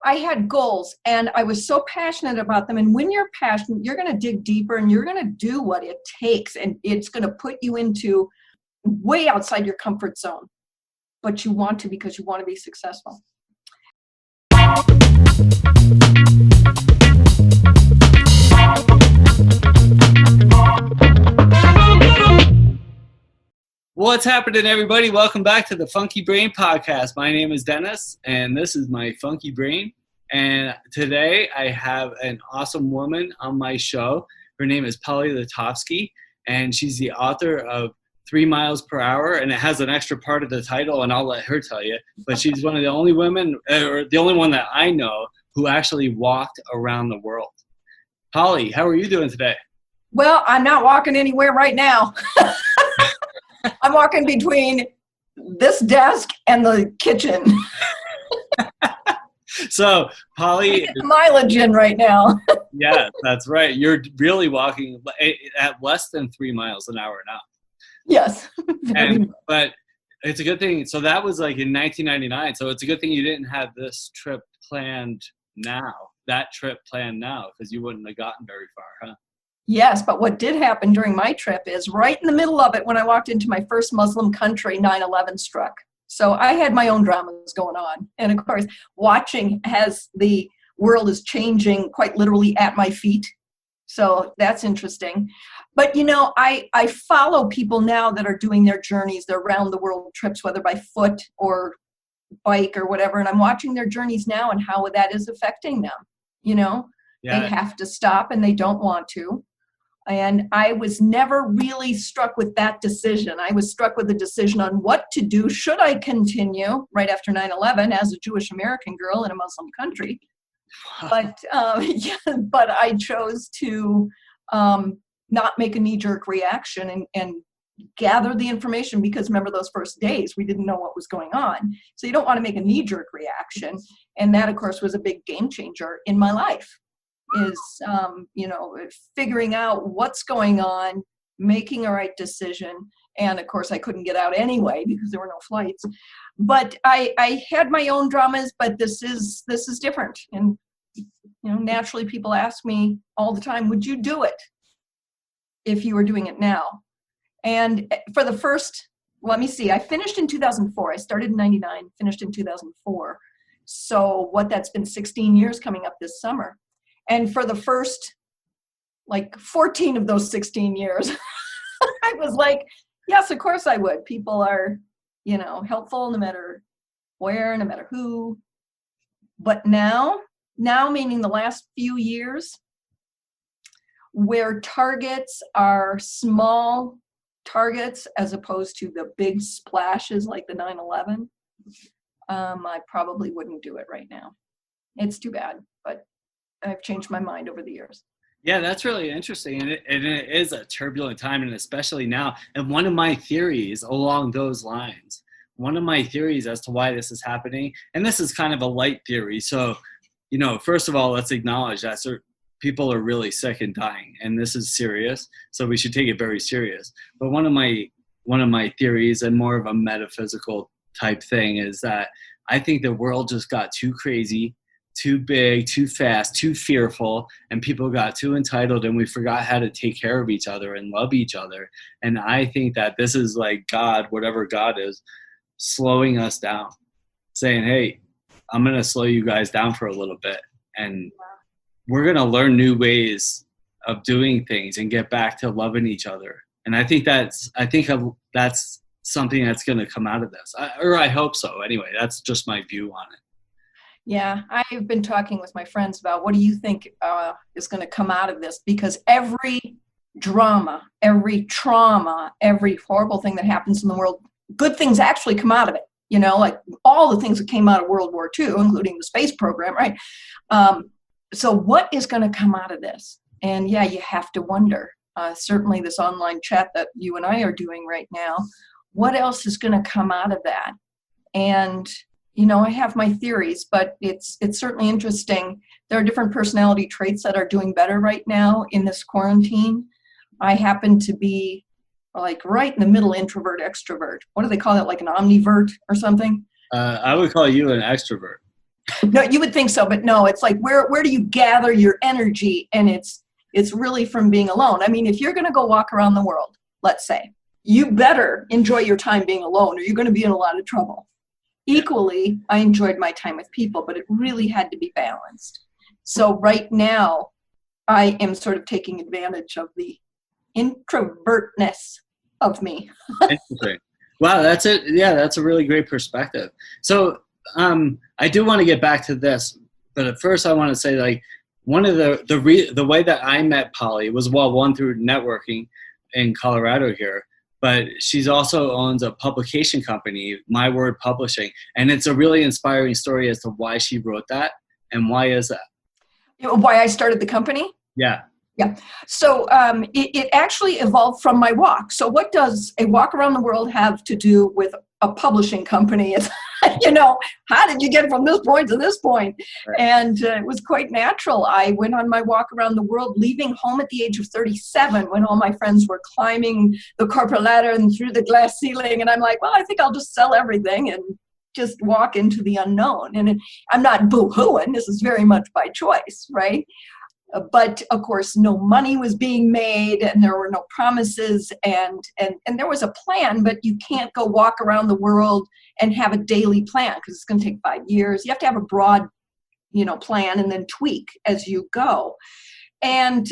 I had goals and I was so passionate about them. And when you're passionate, you're going to dig deeper and you're going to do what it takes. And it's going to put you into way outside your comfort zone. But you want to, because you want to be successful. What's happening, everybody? Welcome back to the Funky Brain Podcast. My name is Dennis, and this is my Funky Brain. And today I have an awesome woman on my show. Her name is Letofsky, and she's the author of 3 Miles Per Hour, and it has an extra part of the title, and I'll let her tell you. But she's one of the only women, or the only one that I know, who actually walked around the world. Polly, how are you doing today? Well, I'm not walking anywhere right now. I'm walking between this desk and the kitchen. So, Polly, the mileage in right now. Yeah, that's right. You're really walking at less than 3 miles an hour now. Yes. But it's a good thing. So that was like in 1999. So it's a good thing you didn't have this trip planned now, because you wouldn't have gotten very far, huh? Yes, but what did happen during my trip is right in the middle of it, when I walked into my first Muslim country, 9/11 struck. So I had my own dramas going on. And of course, watching as the world is changing quite literally at my feet. So that's interesting. But, you know, I follow people now that are doing their journeys, their round the world trips, whether by foot or bike or whatever. And I'm watching their journeys now and how that is affecting them. You know, Yeah. They have to stop and they don't want to. And I was never really struck with that decision. I was struck with the decision on what to do. Should I continue right after 9/11 as a Jewish American girl in a Muslim country? But but I chose to not make a knee-jerk reaction and gather the information, because remember those first days, we didn't know what was going on. So you don't want to make a knee-jerk reaction. And that, of course, was a big game changer in my life. Is, figuring out what's going on, making a right decision. And of course, I couldn't get out anyway because there were no flights. But I had my own dramas, but this is different. And, naturally people ask me all the time, would you do it if you were doing it now? And for the first, let me see, I finished in 2004. I started in 99, finished in 2004. So that's been 16 years coming up this summer. And for the first, 14 of those 16 years, I was like, yes, of course I would. People are, helpful no matter where, no matter who. But now meaning the last few years, where targets are small targets as opposed to the big splashes like the 9/11, I probably wouldn't do it right now. It's too bad, but I've changed my mind over the years. Yeah, that's really interesting. And it is a turbulent time, and especially now. And one of my theories along those lines, as to why this is happening, and this is kind of a light theory. So, first of all, let's acknowledge that people are really sick and dying, and this is serious. So we should take it very serious. But one of my theories, and more of a metaphysical type thing, is that I think the world just got too crazy, too big, too fast, too fearful, and people got too entitled, and we forgot how to take care of each other and love each other. And I think that this is like God, whatever God is, slowing us down, saying, hey, I'm going to slow you guys down for a little bit, and we're going to learn new ways of doing things and get back to loving each other. And I think that's something that's going to come out of this, I hope so. Anyway, that's just my view on it. Yeah, I've been talking with my friends about what do you think is going to come out of this? Because every drama, every trauma, every horrible thing that happens in the world, good things actually come out of it. Like all the things that came out of World War II, including the space program, right? So what is going to come out of this? And yeah, you have to wonder. Certainly this online chat that you and I are doing right now, what else is going to come out of that? And I have my theories, but it's certainly interesting. There are different personality traits that are doing better right now in this quarantine. I happen to be right in the middle, introvert, extrovert. What do they call it? Like an omnivert or something? I would call you an extrovert. No, you would think so, but no, it's like, where do you gather your energy? And it's really from being alone. I mean, if you're going to go walk around the world, let's say, you better enjoy your time being alone or you're going to be in a lot of trouble. Equally, I enjoyed my time with people, but it really had to be balanced. So right now, I am sort of taking advantage of the introvertness of me. Interesting. Wow, that's it. Yeah, that's a really great perspective. So I do want to get back to this, but at first I want to say, like, one of the way that I met Polly was, well, one, through networking in Colorado here, but she's also owns a publication company, My Word Publishing, and it's a really inspiring story as to why she wrote that. And why is that? Why I started the company? Yeah. Yeah. So it actually evolved from my walk. So what does a walk around the world have to do with a publishing company? It's, how did you get from this point to this point? Right. And it was quite natural. I went on my walk around the world, leaving home at the age of 37 when all my friends were climbing the corporate ladder and through the glass ceiling. And I'm like, well, I think I'll just sell everything and just walk into the unknown. And I'm not boo-hooing. This is very much by choice, right? But of course, no money was being made and there were no promises and there was a plan, but you can't go walk around the world and have a daily plan because it's going to take 5 years. You have to have a broad, plan and then tweak as you go. And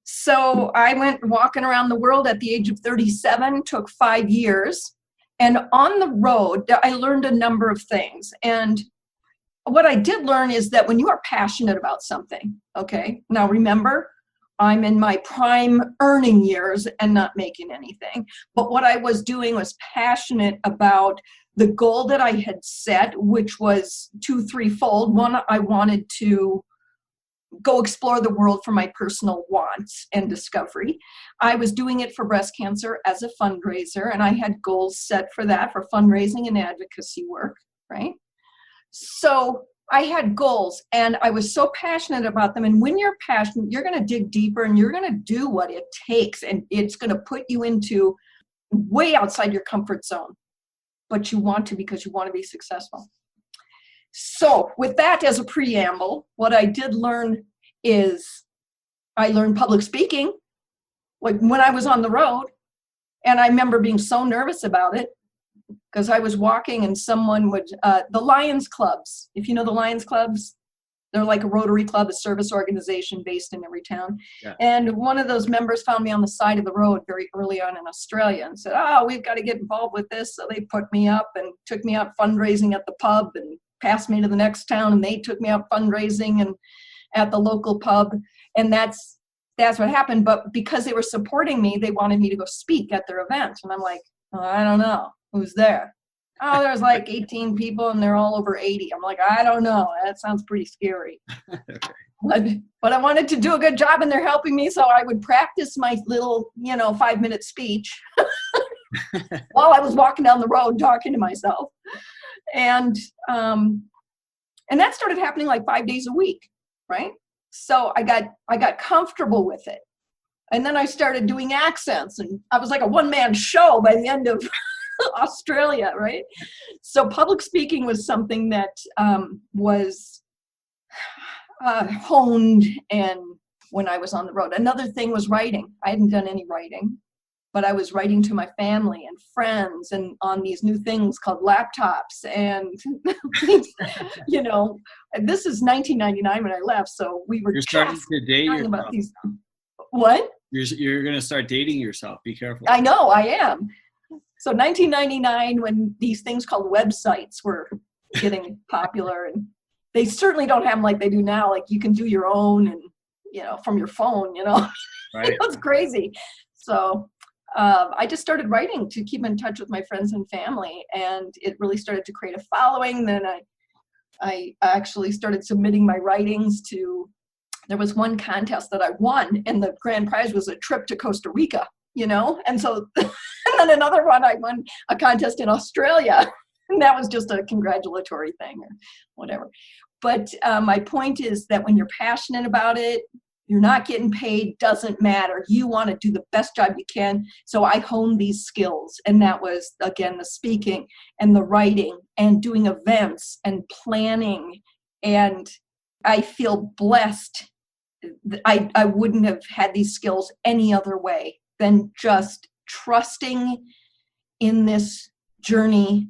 so I went walking around the world at the age of 37, took 5 years. And on the road, I learned a number of things. And what I did learn is that when you are passionate about something, okay, now remember, I'm in my prime earning years and not making anything. But what I was doing was passionate about the goal that I had set, which was threefold. One, I wanted to go explore the world for my personal wants and discovery. I was doing it for breast cancer as a fundraiser, and I had goals set for that, for fundraising and advocacy work, right? So I had goals and I was so passionate about them. And when you're passionate, you're going to dig deeper and you're going to do what it takes. And it's going to put you into way outside your comfort zone. But you want to because you want to be successful. So with that as a preamble, what I did learn is I learned public speaking when I was on the road. And I remember being so nervous about it. Because I was walking and someone would, the Lions Clubs, if you know the Lions Clubs, they're like a Rotary Club, a service organization based in every town. Yeah. And one of those members found me on the side of the road very early on in Australia and said, we've got to get involved with this. So they put me up and took me out fundraising at the pub and passed me to the next town. And they took me out fundraising and at the local pub. And that's what happened. But because they were supporting me, they wanted me to go speak at their event. And I'm like, I don't know. Who's there? There's like 18 people and they're all over 80. I'm like, I don't know. That sounds pretty scary. Okay. But I wanted to do a good job and they're helping me. So I would practice my little, 5-minute speech while I was walking down the road talking to myself. And that started happening like 5 days a week, right? So I got comfortable with it. And then I started doing accents and I was like a one-man show by the end of Australia, right? So public speaking was something that was honed and when I was on the road. Another thing was writing. I hadn't done any writing, but I was writing to my family and friends and on these new things called laptops. And, this is 1999 when I left. So we were starting to date yourself. About these. What? You're going to start dating yourself. Be careful. I know, I am. So 1999, when these things called websites were getting popular, and they certainly don't have them like they do now. Like you can do your own and, from your phone, Right. It's crazy. So I just started writing to keep in touch with my friends and family, and it really started to create a following. Then I actually started submitting my writings to, there was one contest that I won, and the grand prize was a trip to Costa Rica, and so, and then another one, I won a contest in Australia, and that was just a congratulatory thing or whatever. But my point is that when you're passionate about it, You're not getting paid, doesn't matter. You want to do the best job you can. So I honed these skills. And that was, again, the speaking and the writing and doing events and planning. And I feel blessed. I wouldn't have had these skills any other way than just trusting in this journey.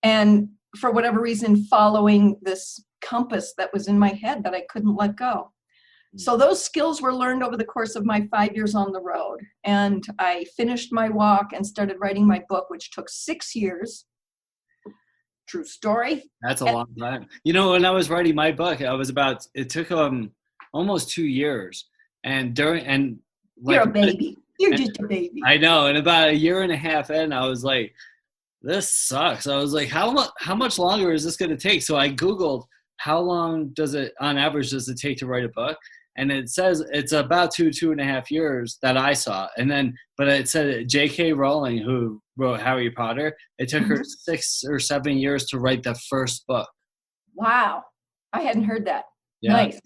And for whatever reason, following this compass that was in my head that I couldn't let go. So those skills were learned over the course of my 5 years on the road. And I finished my walk and started writing my book, which took 6 years. True story. That's a long time. You know, when I was writing my book, it took almost 2 years. You're a baby. You're just a baby. I know. And about a year and a half in, I was like, this sucks. I was like, how much longer is this going to take? So I Googled, how long on average does it take to write a book? And it says it's about 2.5 years that I saw. But it said J.K. Rowling, who wrote Harry Potter, it took her 6 or 7 years to write the first book. Wow. I hadn't heard that. Yeah. Nice.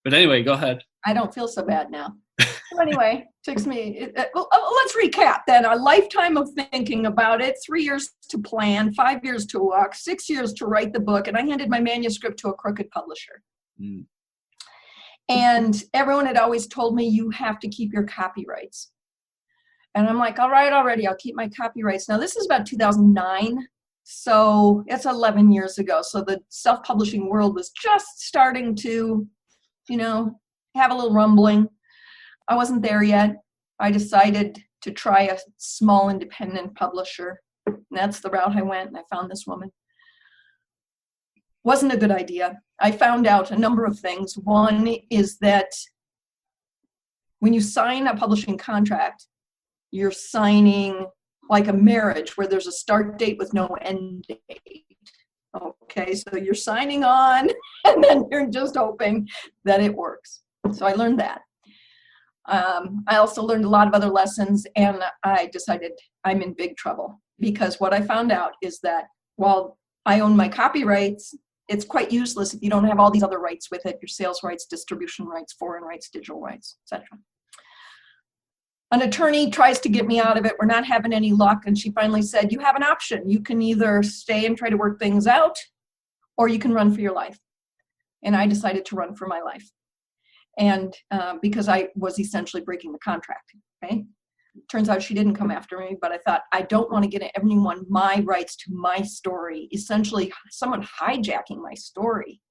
But anyway, go ahead. I don't feel so bad now. So anyway, let's recap then. A lifetime of thinking about it, 3 years to plan, 5 years to walk, 6 years to write the book, and I handed my manuscript to a crooked publisher. Mm. And everyone had always told me, you have to keep your copyrights. And I'm like, all right, already, I'll keep my copyrights. Now, this is about 2009, so it's 11 years ago. So the self-publishing world was just starting to, have a little rumbling. I wasn't there yet. I decided to try a small independent publisher. And that's the route I went, and I found this woman. Wasn't a good idea. I found out a number of things. One is that when you sign a publishing contract, you're signing like a marriage where there's a start date with no end date. Okay, so you're signing on and then you're just hoping that it works. So I learned that. I also learned a lot of other lessons, and I decided I'm in big trouble, because what I found out is that while I own my copyrights, it's quite useless if you don't have all these other rights with it, your sales rights, distribution rights, foreign rights, digital rights, etc. An attorney tries to get me out of it. We're not having any luck. And she finally said, you have an option. You can either stay and try to work things out, or you can run for your life. And I decided to run for my life. And because I was essentially breaking the contract, okay? Turns out she didn't come after me, but I thought, I don't want to get anyone my rights to my story, essentially someone hijacking my story.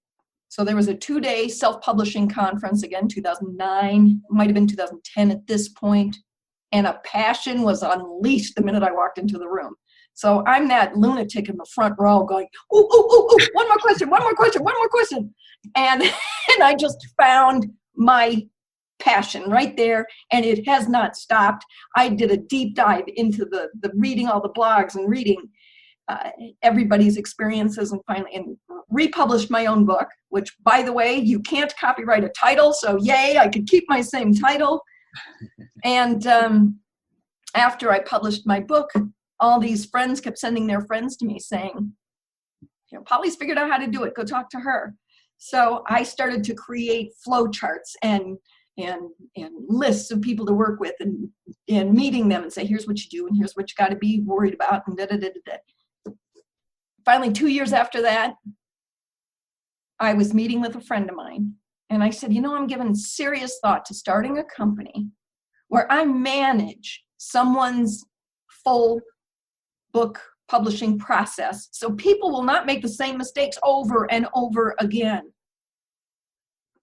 So there was a 2-day self-publishing conference, again, 2009, might have been 2010 at this point, and a passion was unleashed the minute I walked into the room. So I'm that lunatic in the front row going, ooh, one more question. And I just found my passion right there, and it has not stopped. I did a deep dive into the reading all the blogs and reading everybody's experiences, and finally republished my own book, which, by the way, you can't copyright a title, so yay, I could keep my same title. And after I published my book, all these friends kept sending their friends to me saying, Polly's figured out how to do it, go talk to her. So I started to create flow charts and lists of people to work with, and meeting them and say, here's what you do, and here's what you got to be worried about, and Finally, 2 years after that, I was meeting with a friend of mine, and I said, I'm giving serious thought to starting a company where I manage someone's full book publishing process, so people will not make the same mistakes over and over again.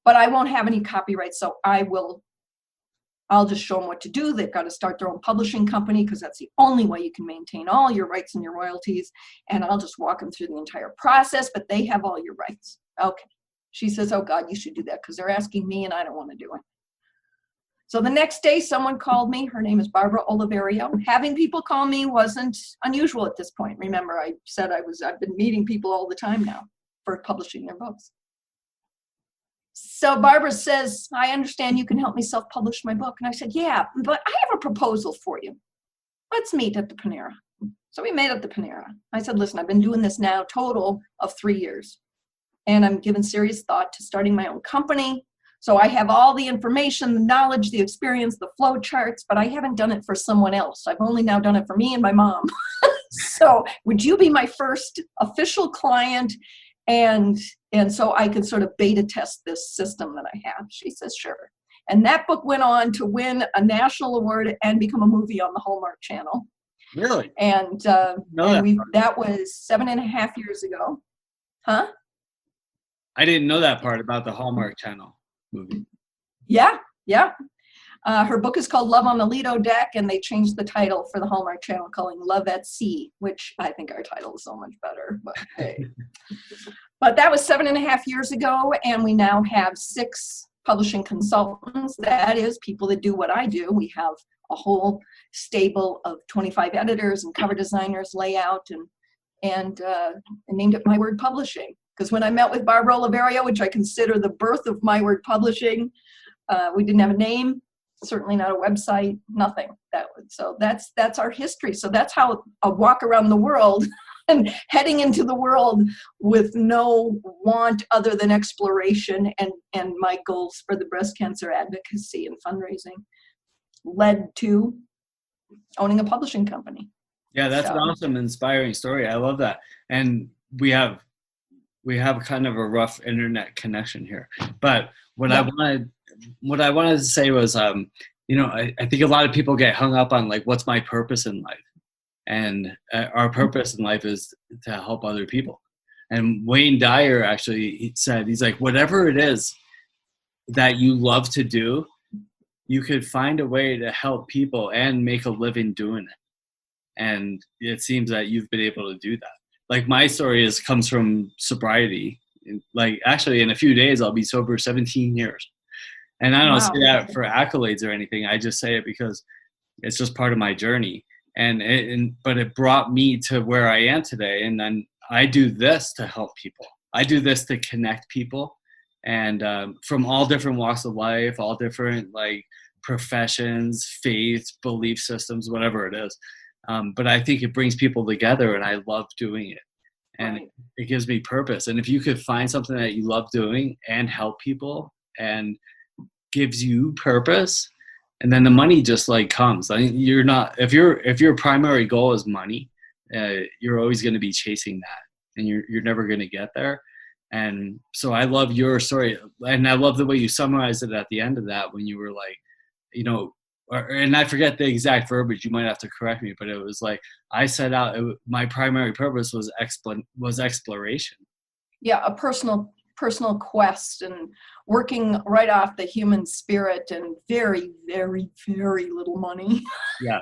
But I won't have any copyright, so I'll just show them what to do. They've got to start their own publishing company, because that's the only way you can maintain all your rights and your royalties. And I'll just walk them through the entire process, but they have all your rights. Okay. She says, oh God, you should do that, because they're asking me and I don't want to do it. So the next day, someone called me. Her name is Barbara Oliverio. Having people call me wasn't unusual at this point. Remember, I said I've been meeting people all the time now for publishing their books. So Barbara says, I understand you can help me self-publish my book. And I said, yeah, but I have a proposal for you. Let's meet at the Panera. So we met at the Panera. I said, listen, I've been doing this now total of 3 years. And I'm giving serious thought to starting my own company. So I have all the information, the knowledge, the experience, the flow charts, but I haven't done it for someone else. I've only now done it for me and my mom. So would you be my first official client? And so I could sort of beta test this system that I have. She says, sure. And that book went on to win a national award and become a movie on the Hallmark Channel. Really? And that was 7.5 years ago. Huh? I didn't know that part about the Hallmark Channel movie. Yeah. Her book is called Love on the Lido Deck, and they changed the title for the Hallmark Channel, calling Love at Sea, which I think our title is so much better. But hey, but that was 7.5 years ago, and we now have 6 publishing consultants. That is people that do what I do. We have a whole stable of 25 editors and cover designers, layout, and named it My Word Publishing. Because when I met with Barbara Oliverio, which I consider the birth of My Word Publishing, we didn't have a name, certainly not a website, nothing. So that's our history. So that's how a walk around the world and heading into the world with no want other than exploration and my goals for the breast cancer advocacy and fundraising led to owning a publishing company. Yeah, that's an awesome, inspiring story. I love that. And we have kind of a rough internet connection here. But what I wanted to say was, I think a lot of people get hung up on like, what's my purpose in life? And our purpose in life is to help other people. And Wayne Dyer actually said, he's like, whatever it is that you love to do, you could find a way to help people and make a living doing it. And it seems that you've been able to do that. Like my story comes from sobriety. Like actually in a few days, I'll be sober 17 years. And I don't say that for accolades or anything. I just say it because it's just part of my journey. But it brought me to where I am today. And then I do this to help people. I do this to connect people, and from all different walks of life, all different like professions, faiths, belief systems, whatever it is. But I think it brings people together, and I love doing it. And it gives me purpose. And if you could find something that you love doing and help people and gives you purpose, and then the money just like comes. I mean, you're not, if your primary goal is money, you're always going to be chasing that, and you're never going to get there. And so I love your story, and I love the way you summarized it at the end of that, when you were like, and I forget the exact verbiage, you might have to correct me, but it was like, I set out, my primary purpose was exploration. Yeah, a personal quest, and working right off the human spirit, and very, very, very little money. Yeah.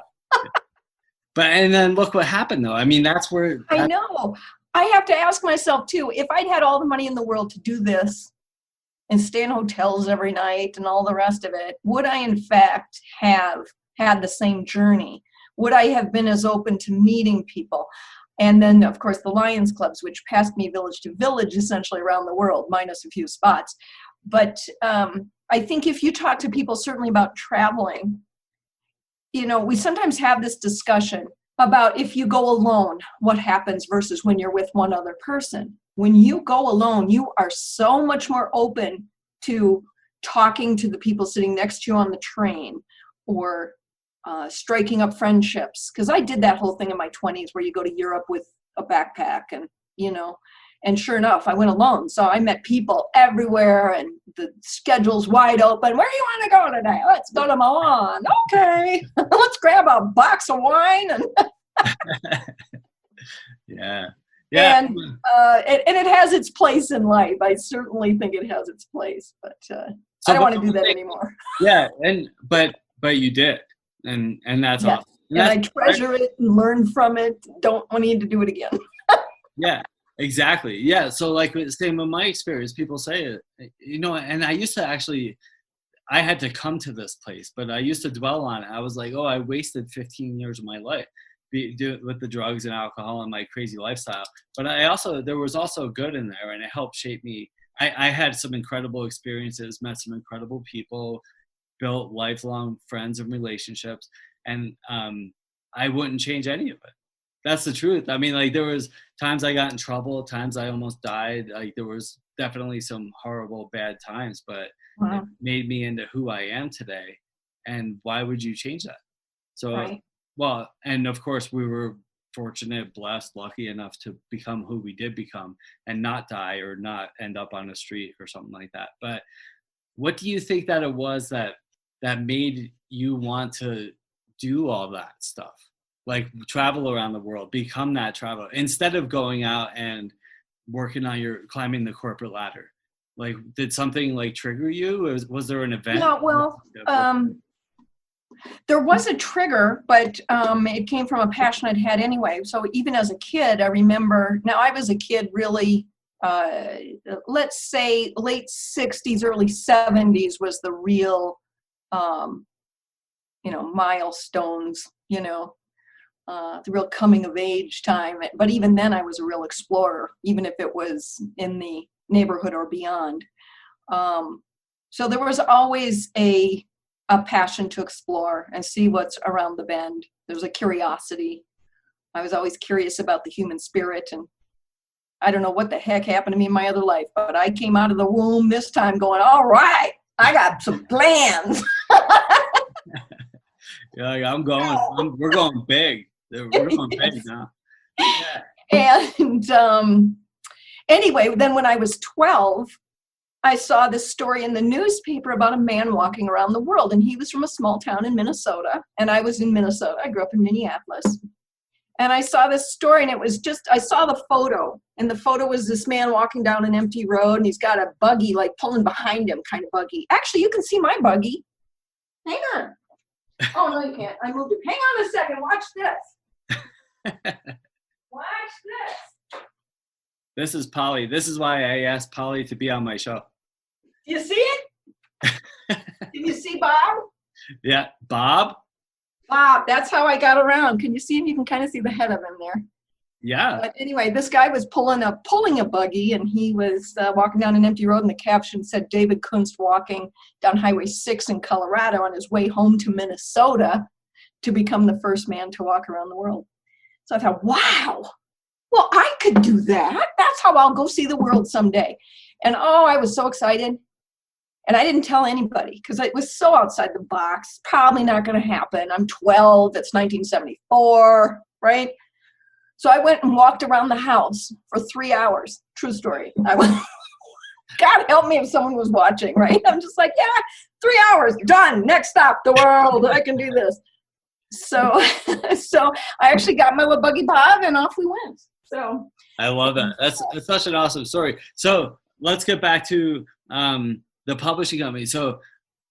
And then look what happened though. I mean, that's where. I know. I have to ask myself too, if I'd had all the money in the world to do this and stay in hotels every night and all the rest of it, would I in fact have had the same journey? Would I have been as open to meeting people? And then, of course, the Lions Clubs, which passed me village to village, essentially around the world, minus a few spots. But I think if you talk to people, certainly about traveling, we sometimes have this discussion about if you go alone, what happens versus when you're with one other person. When you go alone, you are so much more open to talking to the people sitting next to you on the train, or striking up friendships. Because I did that whole thing in my 20s where you go to Europe with a backpack, and sure enough, I went alone. So I met people everywhere, and the schedule's wide open. Where do you want to go today? Let's go to Milan. Okay. Let's grab a box of wine. And yeah. And it has its place in life. I certainly think it has its place, but I don't want to do that anymore. Yeah, but you did, and that's awesome. And I treasure it and learn from it. Don't need to do it again. Yeah, exactly. Yeah, so like same with my experience, people say it, and I used to actually, I had to come to this place, but I used to dwell on it. I was like, I wasted 15 years of my life with the drugs and alcohol and my crazy lifestyle. But there was also good in there, and it helped shape me. I had some incredible experiences, met some incredible people, built lifelong friends and relationships, and I wouldn't change any of it. That's the truth. I mean, like there was times I got in trouble, times I almost died. Like there was definitely some horrible, bad times, but it made me into who I am today. And why would you change that? So, Right. well, and of course we were fortunate, blessed, lucky enough to become who we did become and not die or not end up on the street or something like that. But what do you think that it was that made you want to do all that stuff? Like travel around the world, become that traveler instead of going out and working on your climbing the corporate ladder. Like, did something like trigger you? Was there an event? Yeah, well, there was a trigger, but it came from a passion I'd had anyway. So even as a kid, I remember, now I was a kid really, let's say late 60s, early 70s was the real, milestones, the real coming of age time. But even then I was a real explorer, even if it was in the neighborhood or beyond. So there was always a passion to explore and see what's around the bend. There was a curiosity. I was always curious about the human spirit, and I don't know what the heck happened to me in my other life, but I came out of the womb this time going, all right, I got some plans. You're like, we're going big. We're going big now. Yeah. And anyway, then when I was 12, I saw this story in the newspaper about a man walking around the world, and he was from a small town in Minnesota, and I was in Minnesota. I grew up in Minneapolis. And I saw this story, and it was just, I saw the photo, and the photo was this man walking down an empty road, and he's got a buggy like pulling behind him, kind of buggy. Actually, you can see my buggy. Hang on. Oh, no, you can't. I moved it. Hang on a second. Watch this. Watch this. This is Polly. This is why I asked Polly to be on my show. Do you see it? Can you see Bob? Yeah. Bob? Bob. That's how I got around. Can you see him? You can kind of see the head of him there. Yeah. But anyway, this guy was pulling a buggy, and he was walking down an empty road, and the caption said David Kunst walking down Highway 6 in Colorado on his way home to Minnesota to become the first man to walk around the world. So I thought, wow, well, I could do that. That's how I'll go see the world someday. And oh, I was so excited. And I didn't tell anybody because it was so outside the box. Probably not going to happen. I'm 12. It's 1974, right? So I went and walked around the house for 3 hours. True story. I went, God help me if someone was watching, right? I'm just like, yeah, 3 hours, done. Next stop, the world. I can do this. So I actually got my little buggy Bob, and off we went. So I love that. That's such an awesome story. So let's get back to the publishing company. So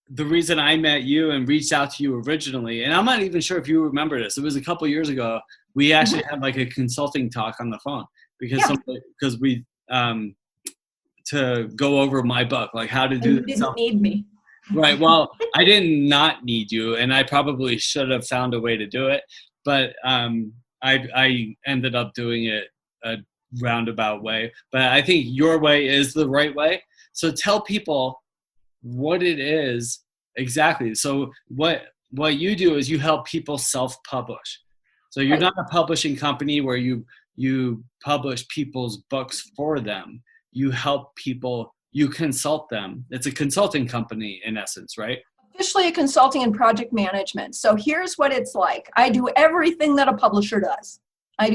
the reason I met you and reached out to you originally, and I'm not even sure if you remember this, it was a couple years ago. We actually had like a consulting talk on the phone because we to go over my book, like how to do. You didn't need me. Right. Well, I did not need you, and I probably should have found a way to do it, but I ended up doing it a roundabout way. But I think your way is the right way. So tell people what it is exactly. So what you do is you help people self-publish. So you're not a publishing company where you publish people's books for them. You help people, you consult them. It's a consulting company in essence, right? Officially a consulting and project management. So here's what it's like. I do everything that a publisher does. I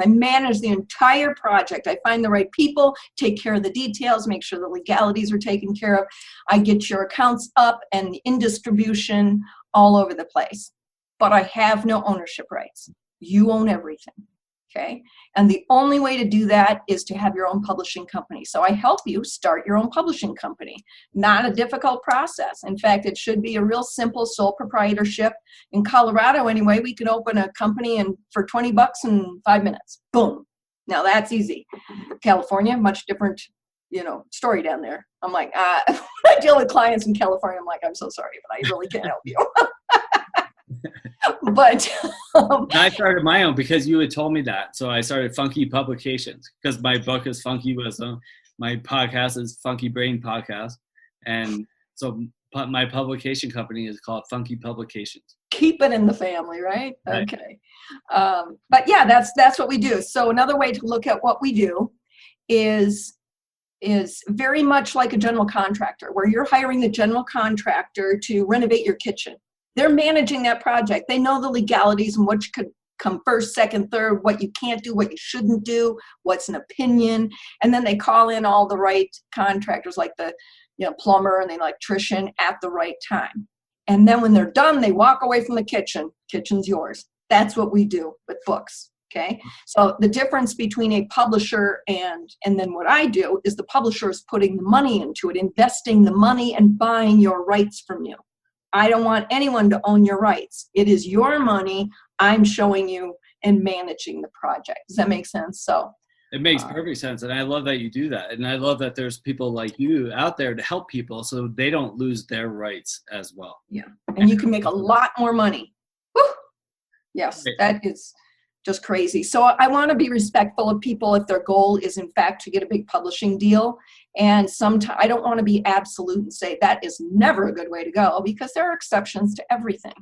manage the entire project. I find the right people, take care of the details, make sure the legalities are taken care of. I get your accounts up and in distribution all over the place. But I have no ownership rights. You own everything. Okay. And the only way to do that is to have your own publishing company. So I help you start your own publishing company. Not a difficult process. In fact, it should be a real simple sole proprietorship. In Colorado, anyway, we can open a company for $20 in 5 minutes. Boom. Now that's easy. California, much different, story down there. I'm like, when I deal with clients in California, I'm like, I'm so sorry, but I really can't help you. But I started my own because you had told me that. So I started Funky Publications because my book is Funky Wisdom. My podcast is Funky Brain Podcast. And so my publication company is called Funky Publications. keep it in the family, right? Right. Okay. But yeah, that's what we do. So another way to look at what we do is very much like a general contractor, where you're hiring the general contractor to renovate your kitchen. They're managing that project. They know the legalities and what you could come first, second, third, what you can't do, what you shouldn't do, what's an opinion. And then they call in all the right contractors, like the plumber and the electrician, at the right time. And then when they're done, they walk away from the kitchen. Kitchen's yours. That's what we do with books. Okay. So the difference between a publisher and then what I do is the publisher is putting the money into it, investing the money and buying your rights from you. I don't want anyone to own your rights. It is your money. I'm showing you and managing the project. Does that make sense? So it makes perfect sense. And I love that you do that. And I love that there's people like you out there to help people so they don't lose their rights as well. Yeah. And you can make a lot more money. Woo! Yes, that is just crazy. So I want to be respectful of people if their goal is in fact to get a big publishing deal. And sometimes I don't want to be absolute and say that is never a good way to go, because there are exceptions to everything.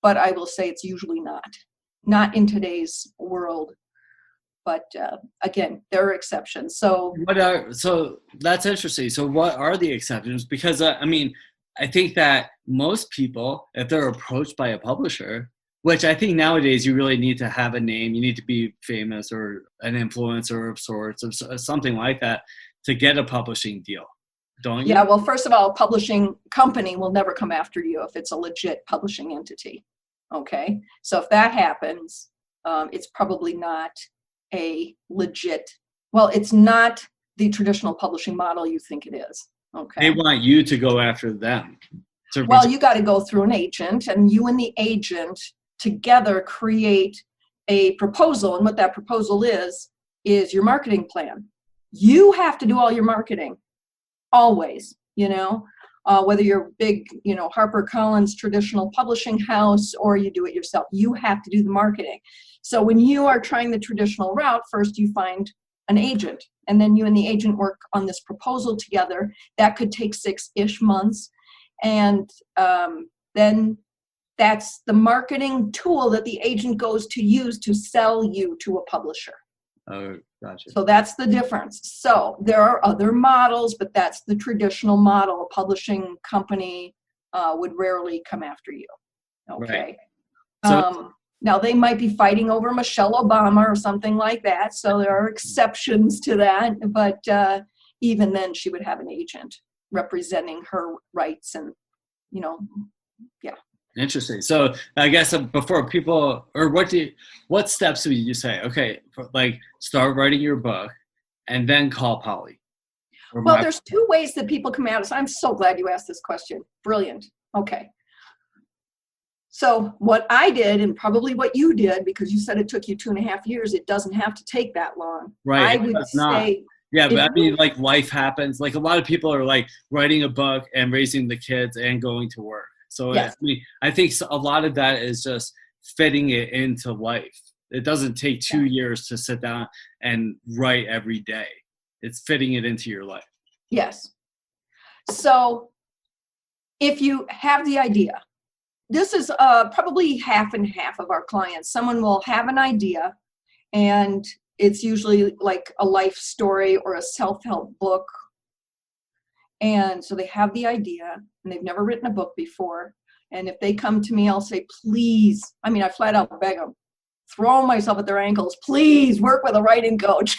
But I will say it's usually not in today's world. But again, there are exceptions. So that's interesting. So what are the exceptions? Because I think that most people, if they're approached by a publisher, which I think nowadays you really need to have a name, you need to be famous or an influencer of sorts, or something like that, to get a publishing deal, don't you? Yeah, well, first of all, a publishing company will never come after you if it's a legit publishing entity. Okay, so if that happens, it's probably not a legit, it's not the traditional publishing model you think it is. Okay. They want you to go after them. Well, you got to go through an agent, and you and the agent together create a proposal. And what that proposal is your marketing plan. You have to do all your marketing, always, whether you're big, HarperCollins traditional publishing house, or you do it yourself, you have to do the marketing. So when you are trying the traditional route, first you find an agent, and then you and the agent work on this proposal together. That could take 6-ish months. And then that's the marketing tool that the agent goes to use to sell you to a publisher. Oh, gotcha. So that's the difference. So there are other models, but that's the traditional model. A publishing company would rarely come after you. Okay. Right. So, now they might be fighting over Michelle Obama or something like that. So there are exceptions to that. But even then, she would have an agent representing her rights and, yeah. Interesting. So I guess before people, or what steps would you say? Okay, like start writing your book and then call Polly. Well, there's two ways that people come at us. I'm so glad you asked this question. Brilliant. Okay. So what I did, and probably what you did, because you said it took you 2.5 years, it doesn't have to take that long. Right. I would say. Yeah, but like life happens. Like a lot of people are like writing a book and raising the kids and going to work. So yes. I think a lot of that is just fitting it into life. It doesn't take 2 years to sit down and write every day. It's fitting it into your life. Yes. So if you have the idea, this is probably half and half of our clients. Someone will have an idea, and it's usually like a life story or a self-help book. And so they have the idea, and they've never written a book before. And if they come to me, I'll say, please, I flat out beg them, throw myself at their ankles, please work with a writing coach.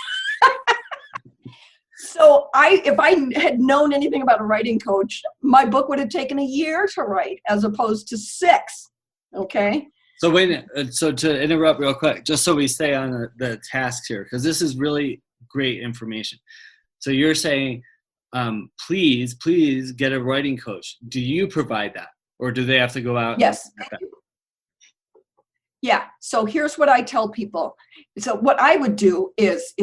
So if I had known anything about a writing coach, my book would have taken 1 year to write as opposed to 6. Okay. So to interrupt real quick, just so we stay on the tasks here, because this is really great information. So you're saying, please get a writing coach. Do you provide that, or do they have to go out? Yes. Yeah. So here's what I tell people. So what I would do is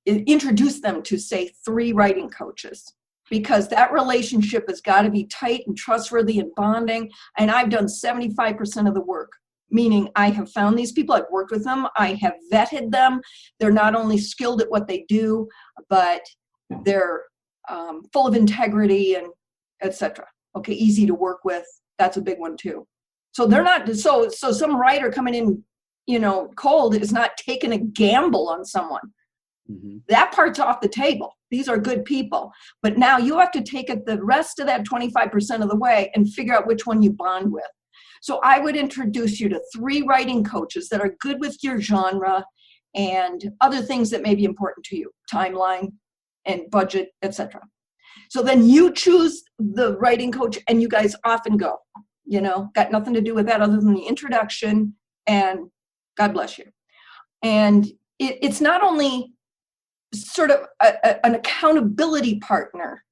introduce them to, say, 3 writing coaches, because that relationship has got to be tight and trustworthy and bonding. And I've done 75% of the work, meaning I have found these people, I've worked with them, I have vetted them. They're not only skilled at what they do, but they're full of integrity and etc. Okay, easy to work with. That's a big one too. So they're not, so some writer coming in, cold is not taking a gamble on someone. Mm-hmm. That part's off the table. These are good people. But now you have to take it the rest of that 25% of the way and figure out which one you bond with. So I would introduce you to 3 writing coaches that are good with your genre and other things that may be important to you, timeline and budget, etc. So then you choose the writing coach and you guys off and go. Got nothing to do with that other than the introduction, and God bless you. And it's not only sort of an accountability partner,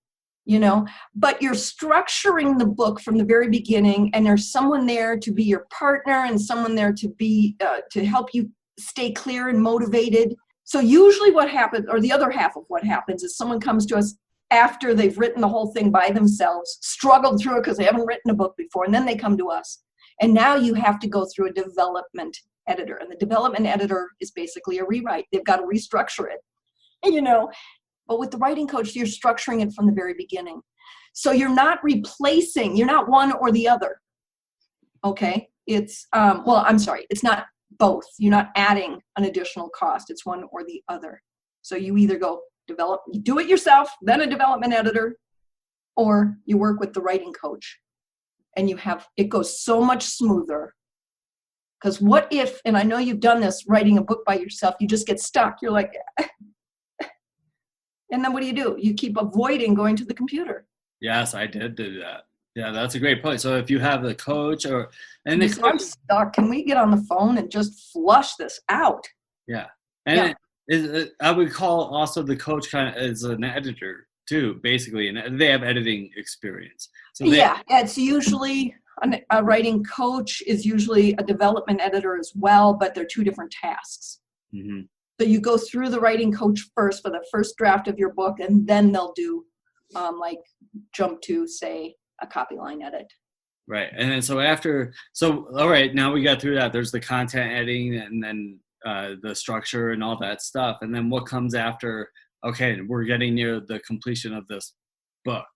but you're structuring the book from the very beginning, and there's someone there to be your partner and someone there to be to help you stay clear and motivated. So usually what happens, or the other half of what happens, is someone comes to us after they've written the whole thing by themselves, struggled through it because they haven't written a book before, and then they come to us. And now you have to go through a development editor, and the development editor is basically a rewrite. They've got to restructure it, But with the writing coach, you're structuring it from the very beginning. So you're not replacing, you're not one or the other. Okay? It's, it's not both. You're not adding an additional cost. It's one or the other. So you either you do it yourself, then a development editor, or you work with the writing coach. And it goes so much smoother. Because what if, and I know you've done this, writing a book by yourself, you just get stuck. You're like, and then what do? You keep avoiding going to the computer. Yes, I did do that. Yeah, that's a great point. So if you have the coach I'm stuck. Can we get on the phone and just flush this out? Yeah. And I would call also the coach kind of as an editor too, basically, and they have editing experience. So it's usually a writing coach is usually a development editor as well, but they're 2 different tasks. Mm-hmm. So you go through the writing coach first for the first draft of your book, and then they'll do jump to, say, a copy line edit. Right. And then all right, now we got through that. There's the content editing, and then the structure and all that stuff. And then what comes after? Okay, we're getting near the completion of this book.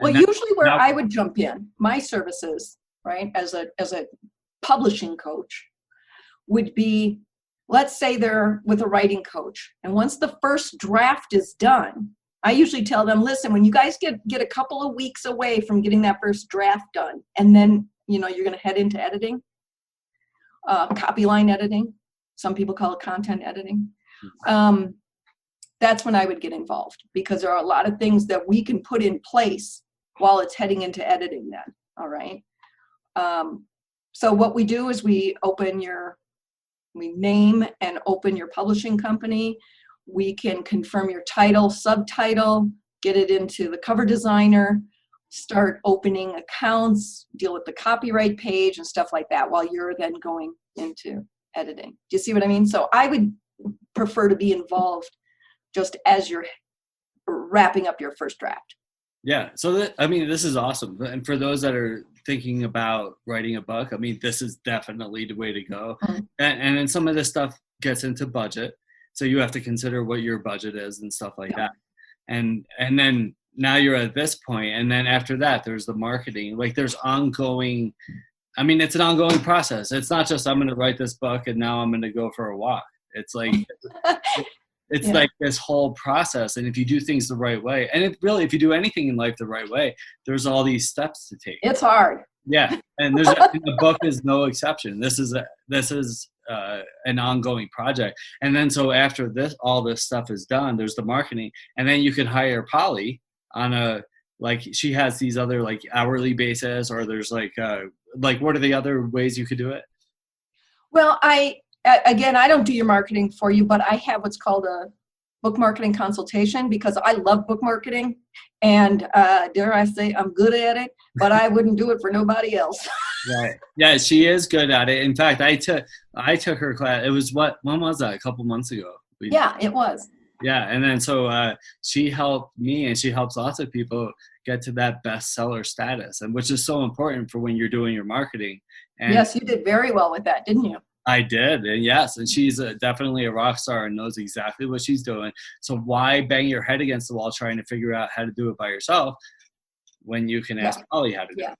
Well, usually where I would jump in, my services, right, as a publishing coach, would be, let's say they're with a writing coach. And once the first draft is done, I usually tell them, listen, when you guys get a couple of weeks away from getting that first draft done, and then, you're going to head into editing, copy line editing. Some people call it content editing. That's when I would get involved, because there are a lot of things that we can put in place while it's heading into editing then. All right. So what we do is we name and open your publishing company. We can confirm your title, subtitle, get it into the cover designer, start opening accounts, deal with the copyright page and stuff like that while you're then going into editing. Do you see what I mean? So I would prefer to be involved just as you're wrapping up your first draft. Yeah. So this is awesome. And for those that are thinking about writing a book, this is definitely the way to go. Mm-hmm. And then some of this stuff gets into budget. So you have to consider what your budget is and stuff like that. And then now you're at this point, and then after that, there's the marketing. Like there's ongoing, it's an ongoing process. It's not just, I'm going to write this book and now I'm going to go for a walk. It's like, like this whole process. And if you do things the right way, and if you do anything in life the right way, there's all these steps to take. It's hard. Yeah. And the book is no exception. This is an ongoing project. And then so after all this stuff is done, there's the marketing, and then you can hire Polly on she has these other hourly basis, or there's what are the other ways you could do it? Well, I don't do your marketing for you, but I have what's called a book marketing consultation, because I love book marketing, and dare I say I'm good at it, but I wouldn't do it for nobody else. Right. Yeah, she is good at it. In fact, I took her class. It was when was that? A couple months ago. Yeah, it was. Yeah, and then so she helped me, and she helps lots of people get to that bestseller status, and which is so important for when you're doing your marketing. And yes, you did very well with that, didn't you? I did, and yes, and she's definitely a rock star and knows exactly what she's doing. So why bang your head against the wall trying to figure out how to do it by yourself when you can ask Polly how to do it?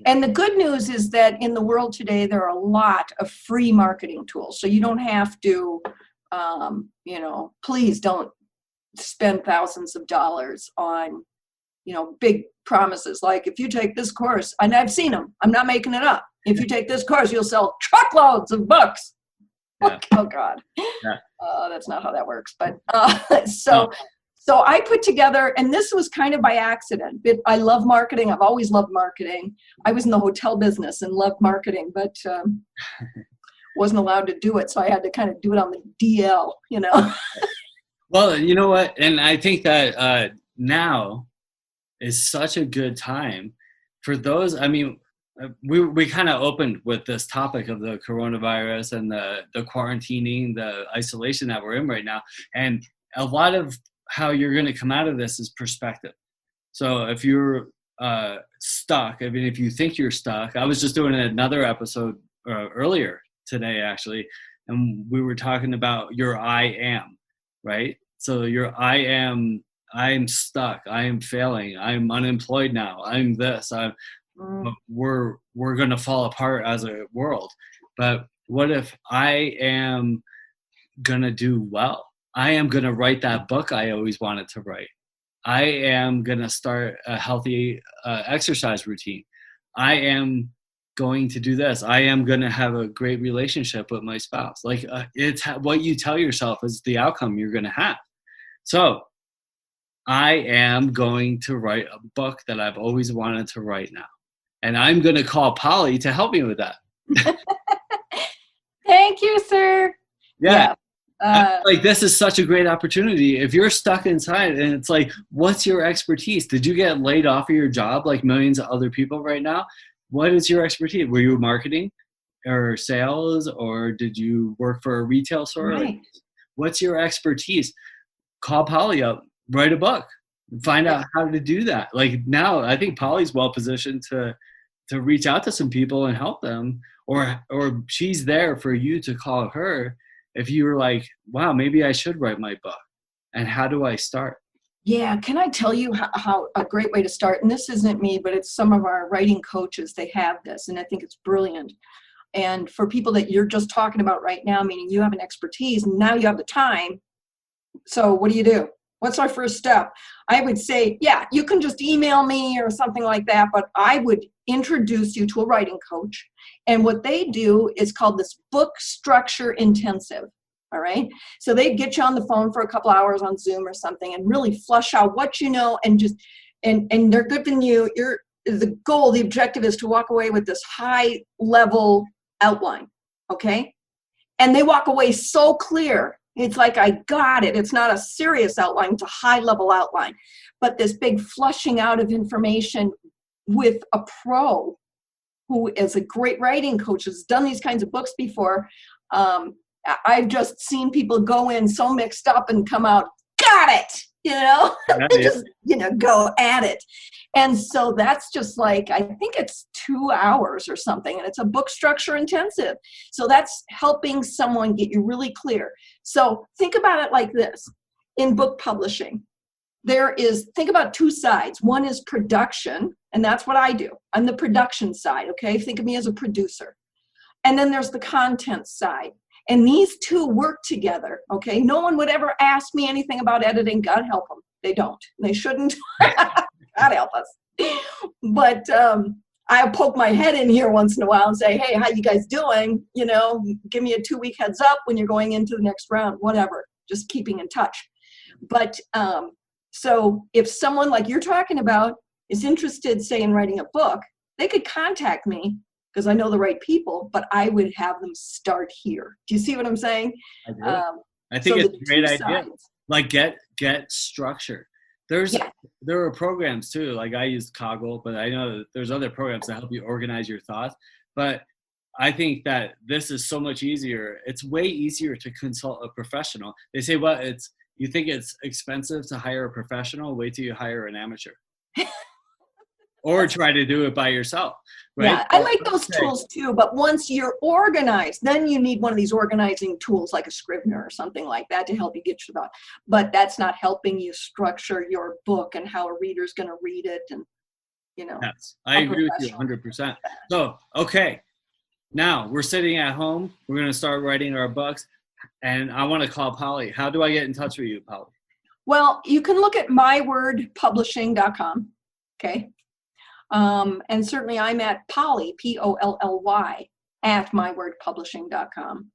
And the good news is that in the world today, there are a lot of free marketing tools. So you don't have to, please don't spend thousands of dollars on, big promises. Like if you take this course, and I've seen them, I'm not making it up. If you take this course, you'll sell truckloads of books. Yeah. Oh God. Yeah. That's not how that works. But So I put together, and this was kind of by accident. I love marketing. I've always loved marketing. I was in the hotel business and loved marketing, but wasn't allowed to do it. So I had to kind of do it on the DL, Well, you know what? And I think that now is such a good time for those. I mean, we kind of opened with this topic of the coronavirus and the quarantining, the isolation that we're in right now. And a lot of how you're going to come out of this is perspective. So if you're stuck, I mean, if you think you're stuck, I was just doing another episode earlier today, actually, and we were talking about your I am, right? So your I'm stuck, I am failing, I'm unemployed now, I'm this, we're going to fall apart as a world. But what if I am going to do well? I am going to write that book I always wanted to write. I am going to start a healthy exercise routine. I am going to do this. I am going to have a great relationship with my spouse. Like it's what you tell yourself is the outcome you're going to have. So I am going to write a book that I've always wanted to write now. And I'm going to call Polly to help me with that. Thank you, sir. Yeah. Like this is such a great opportunity. If you're stuck inside and it's like, what's your expertise? Did you get laid off of your job like millions of other people right now? What is your expertise? Were you marketing or sales, or did you work for a retail store? Right. Like, what's your expertise? Call Polly up, write a book, find out how to do that. Like now I think Polly's well positioned to reach out to some people and help them, or she's there for you to call her if you were like, wow, maybe I should write my book. And how do I start? Yeah, can I tell you how a great way to start? And this isn't me, but it's some of our writing coaches. They have this, and I think it's brilliant. And for people that you're just talking about right now, meaning you have an expertise, and now you have the time. So what do? What's our first step? I would say, yeah, you can just email me or something like that, but I would introduce you to a writing coach. And what they do is called this book structure intensive. All right. So they get you on the phone for a couple hours on Zoom or something and really flush out what you know, and just, and they're giving you the goal, the objective is to walk away with this high level outline. Okay. And they walk away so clear. It's like, I got it. It's not a serious outline, it's a high level outline, but this big flushing out of information with a pro who is a great writing coach, has done these kinds of books before. I've just seen people go in so mixed up and come out, got it, just, go at it. And so that's just like, I think it's 2 hours or something, and it's a book structure intensive. So that's helping someone get you really clear. So think about it like this. In book publishing, think about two sides. One is production, and that's what I do. I'm the production side, okay? Think of me as a producer. And then there's the content side. And these two work together, okay? No one would ever ask me anything about editing. God help them. They don't. They shouldn't. God help us. But I'll poke my head in here once in a while and say, hey, how you guys doing? Give me a 2-week heads up when you're going into the next round, whatever. Just keeping in touch. But so if someone like you're talking about is interested, say, in writing a book, they could contact me because I know the right people, but I would have them start here. Do you see what I'm saying? I do. I think it's a great idea. Like get structure. There are programs too. Like I use Coggle, but I know that there's other programs that help you organize your thoughts. But I think that this is so much easier. It's way easier to consult a professional. They say, well, you think it's expensive to hire a professional? Wait till you hire an amateur. Or try to do it by yourself. Right? Yeah, I like those tools too, but once you're organized, then you need one of these organizing tools like a Scrivener or something like that to help you get your thought. But that's not helping you structure your book and how a reader's going to read it. And Yes, I agree with you 100%. So, okay, now we're sitting at home. We're going to start writing our books, and I want to call Polly. How do I get in touch with you, Polly? Well, you can look at mywordpublishing.com. Okay. And certainly I'm at Polly, Polly, at mywordpublishing.com.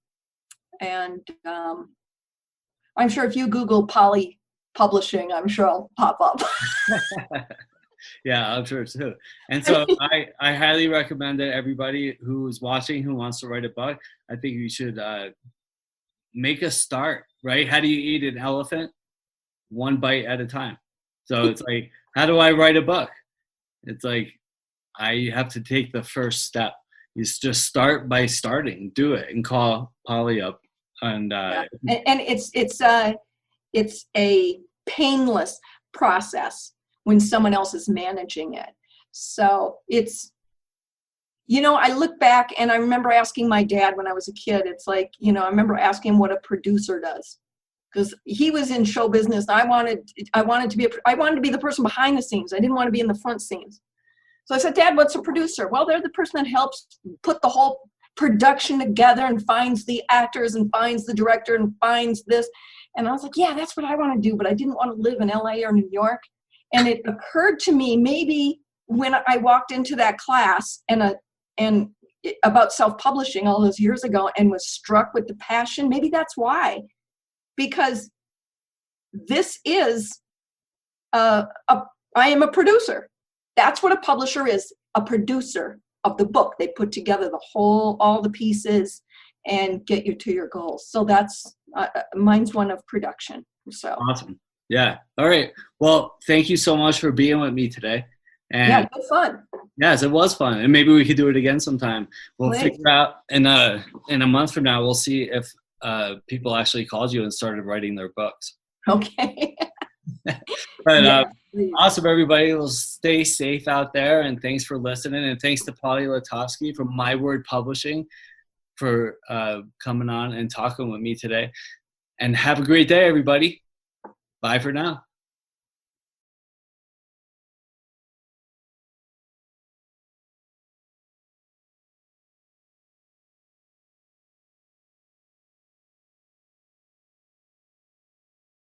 And I'm sure if you Google Polly Publishing, I'm sure I'll pop up. Yeah, I'm sure too. And so I highly recommend that everybody who's watching, who wants to write a book, I think you should make a start, right? How do you eat an elephant? One bite at a time. So it's like, how do I write a book? It's like, I have to take the first step. You just start by starting, do it, and call Polly up. And it's a painless process when someone else is managing it. So it's, I look back and I remember asking my dad when I was a kid, it's like, I remember asking him what a producer does, because he was in show business. I wanted to be the person behind the scenes. I didn't want to be in the front scenes. So I said, Dad, what's a producer? Well, they're the person that helps put the whole production together and finds the actors and finds the director and finds this. And I was like, yeah, that's what I want to do. But I didn't want to live in LA or New York. And it occurred to me maybe when I walked into that class and about self-publishing all those years ago and was struck with the passion, maybe that's why. Because this is, I am a producer. That's what a publisher is, a producer of the book. They put together all the pieces and get you to your goals. So that's, mine's one of production. So awesome. Yeah. All right. Well, thank you so much for being with me today. And yeah, it was fun. Yes, it was fun. And maybe we could do it again sometime. We'll figure out in a month from now, we'll see if people actually called you and started writing their books. Okay. But awesome, everybody. Well, stay safe out there, and thanks for listening. And thanks to Polly Letofsky from My Word Publishing for coming on and talking with me today. And have a great day, everybody. Bye for now.